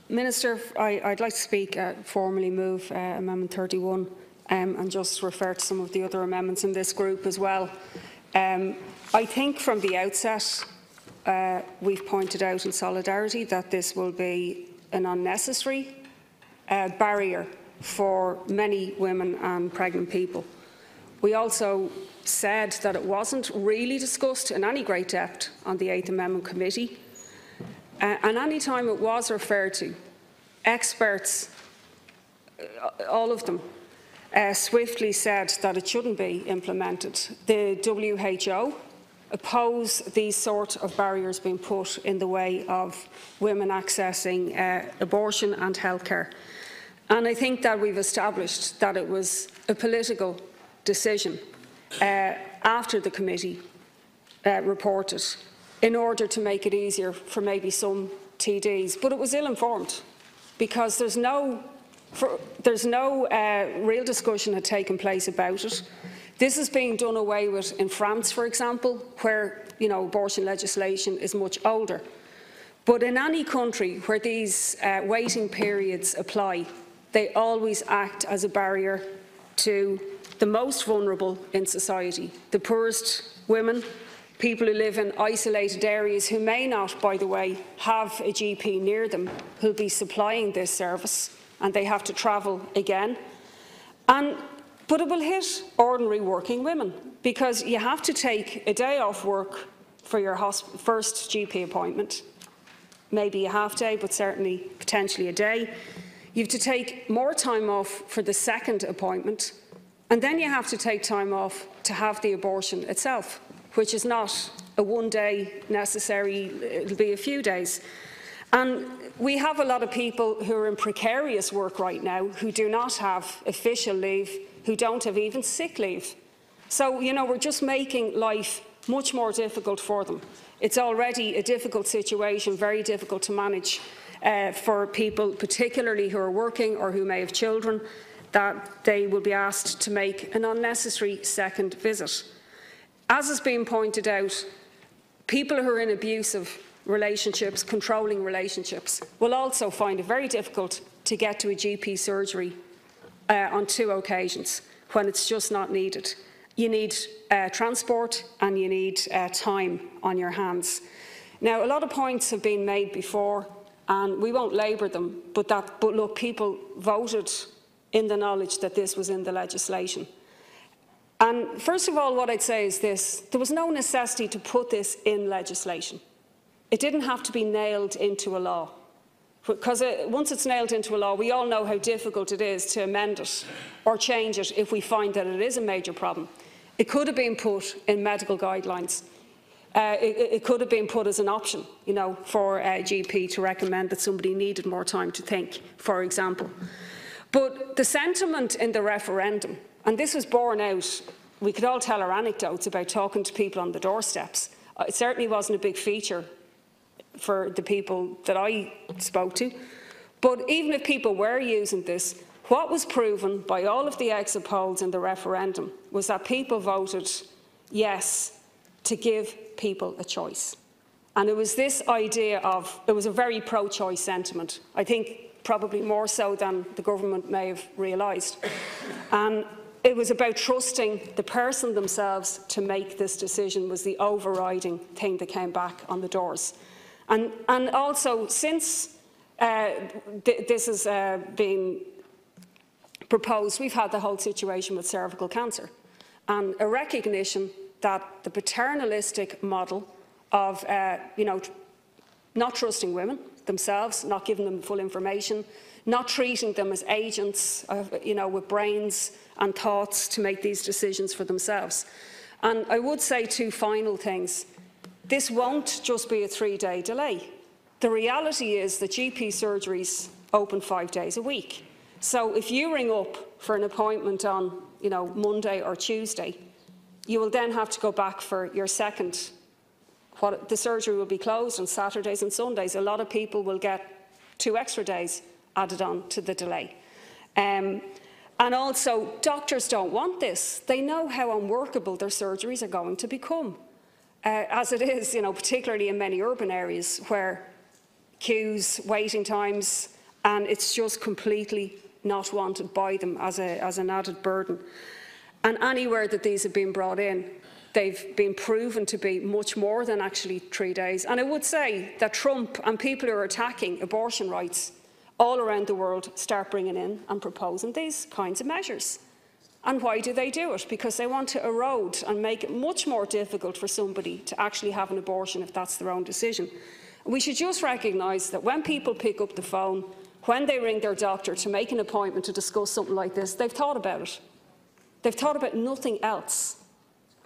Minister, I'd like to speak, formally move Amendment 31 and just refer to some of the other amendments in this group as well. I think from the outset we've pointed out in solidarity that this will be an unnecessary barrier for many women and pregnant people. We also said that it wasn't really discussed in any great depth on the 8th Amendment Committee. And any time it was referred to, experts, all of them, swiftly said that it shouldn't be implemented. The WHO oppose these sort of barriers being put in the way of women accessing abortion and healthcare. And I think that we've established that it was a political decision after the committee reported, in order to make it easier for maybe some TDs. But it was ill-informed, because there's no real discussion had taken place about it. This is being done away with in France, for example, where abortion legislation is much older. But in any country where these waiting periods apply, they always act as a barrier to the most vulnerable in society, the poorest women, people who live in isolated areas who may not, by the way, have a GP near them who'll be supplying this service, and they have to travel again. But it will hit ordinary working women, because you have to take a day off work for your first GP appointment, maybe a half day, but certainly potentially a day. You have to take more time off for the second appointment, and then you have to take time off to have the abortion itself, which is not a one-day necessary, it'll be a few days. And we have a lot of people who are in precarious work right now who do not have official leave, who don't have even sick leave. So, we're just making life much more difficult for them. It's already a difficult situation, very difficult to manage for people, particularly who are working or who may have children, that they will be asked to make an unnecessary second visit. As has been pointed out, people who are in abusive relationships, controlling relationships, will also find it very difficult to get to a GP surgery on 2 occasions when it's just not needed. You need transport and you need time on your hands. Now, a lot of points have been made before, and we won't labour them, but look, people voted in the knowledge that this was in the legislation. And first of all, what I'd say is this: there was no necessity to put this in legislation. It didn't have to be nailed into a law, because once it's nailed into a law, we all know how difficult it is to amend it or change it if we find that it is a major problem. It could have been put in medical guidelines. It could have been put as an option, for a GP to recommend that somebody needed more time to think, for example. But the sentiment in the referendum, and this was borne out, we could all tell our anecdotes about talking to people on the doorsteps. It certainly wasn't a big feature for the people that I spoke to. But even if people were using this, what was proven by all of the exit polls in the referendum was that people voted yes to give people a choice. And it was this idea of, it was a very pro-choice sentiment, I think probably more so than the government may have realised. And it was about trusting the person themselves to make this decision was the overriding thing that came back on the doors. And also, since this has been proposed, we've had the whole situation with cervical cancer, and a recognition that the paternalistic model of not trusting women themselves, not giving them full information, not treating them as agents, with brains and thoughts to make these decisions for themselves. And I would say 2 final things. This won't just be a 3-day delay. The reality is that GP surgeries open 5 days a week. So if you ring up for an appointment on, Monday or Tuesday, you will then have to go back for your second. The surgery will be closed on Saturdays and Sundays. A lot of people will get 2 extra days added on to the delay. And also, doctors don't want this. They know how unworkable their surgeries are going to become. As it is, particularly in many urban areas where queues, waiting times, and it's just completely not wanted by them as an added burden. And anywhere that these have been brought in, they've been proven to be much more than actually 3 days. And I would say that Trump and people who are attacking abortion rights all around the world start bringing in and proposing these kinds of measures. And why do they do it? Because they want to erode and make it much more difficult for somebody to actually have an abortion if that's their own decision. We should just recognise that when people pick up the phone, when they ring their doctor to make an appointment to discuss something like this, they've thought about it. They've thought about nothing else.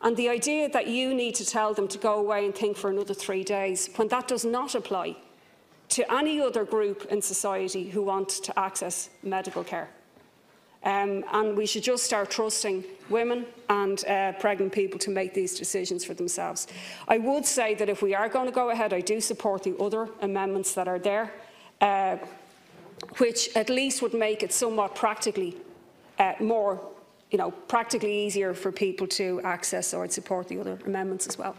And the idea that you need to tell them to go away and think for another 3 days, when that does not apply to any other group in society who want to access medical care. And we should just start trusting women and pregnant people to make these decisions for themselves. I would say that if we are going to go ahead, I do support the other amendments that are there, which at least would make it somewhat practically practically easier for people to access, so I'd support the other amendments as well.